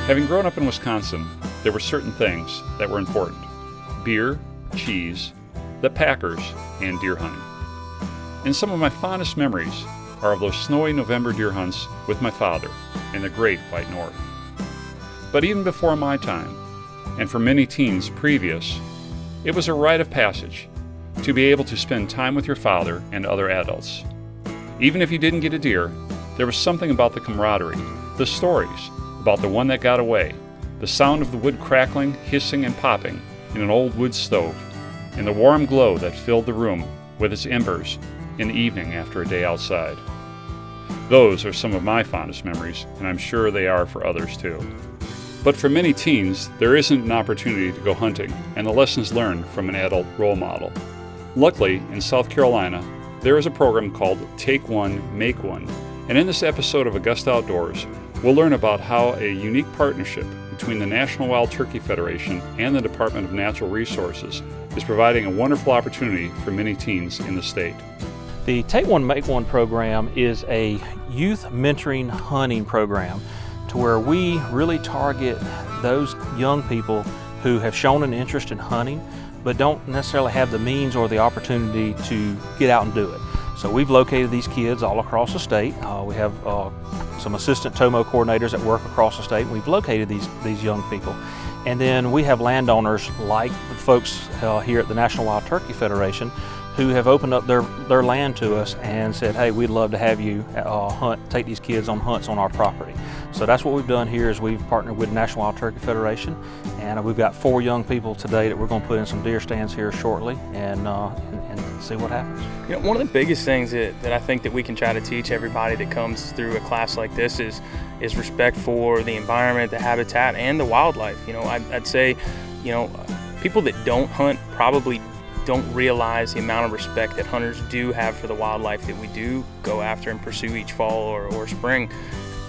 Having grown up in Wisconsin, there were certain things that were important: beer, cheese, the Packers, and deer hunting. And some of my fondest memories are of those snowy November deer hunts with my father in the great white north. But even before my time, and for many teens previous, it was a rite of passage to be able to spend time with your father and other adults. Even if you didn't get a deer, there was something about the camaraderie, the stories about the one that got away, the sound of the wood crackling, hissing, and popping in an old wood stove, and the warm glow that filled the room with its embers in the evening after a day outside. Those are some of my fondest memories, and I'm sure they are for others too. But for many teens, there isn't an opportunity to go hunting and the lessons learned from an adult role model. Luckily, in South Carolina, there is a program called Take One, Make One, and in this episode of Augusta Outdoors, we'll learn about how a unique partnership between the National Wild Turkey Federation and the Department of Natural Resources is providing a wonderful opportunity for many teens in the state. The Take One, Make One program is a youth mentoring hunting program to where we really target those young people who have shown an interest in hunting but don't necessarily have the means or the opportunity to get out and do it. So we've located these kids all across the state. We have some assistant TOMO coordinators that work across the state, and we've located these young people. And then we have landowners like the folks here at the National Wild Turkey Federation who have opened up their land to us and said, hey, we'd love to have you take these kids on hunts on our property. So that's what we've done here is we've partnered with the National Wild Turkey Federation, and we've got 4 young people today that we're going to put in some deer stands here shortly and see what happens. You know, one of the biggest things that I think that we can try to teach everybody that comes through a class like this is respect for the environment, the habitat, and the wildlife. You know, I'd say, you know, people that don't hunt probably don't realize the amount of respect that hunters do have for the wildlife that we do go after and pursue each fall or spring.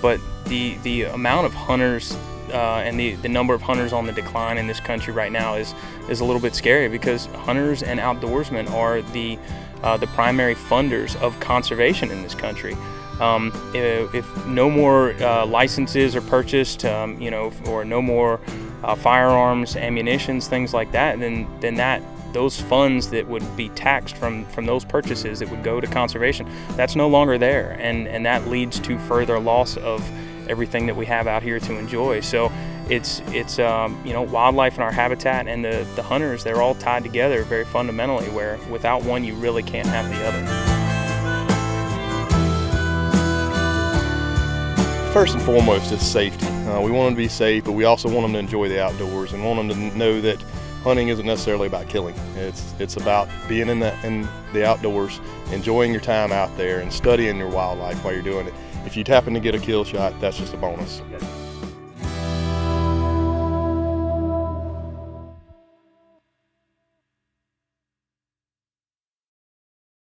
But the amount of hunters and the number of hunters on the decline in this country right now is a little bit scary, because hunters and outdoorsmen are the primary funders of conservation in this country. If no more licenses are purchased, you know, or no more firearms, ammunitions, things like that, then those funds that would be taxed from those purchases that would go to conservation, that's no longer there, and that leads to further loss of everything that we have out here to enjoy. So it's you know, wildlife and our habitat and the hunters, they're all tied together very fundamentally, where without one you really can't have the other. First and foremost, it's safety. We want them to be safe, but we also want them to enjoy the outdoors and want them to know that hunting isn't necessarily about killing. It's about being in the outdoors, enjoying your time out there, and studying your wildlife while you're doing it. If you happen to get a kill shot, that's just a bonus.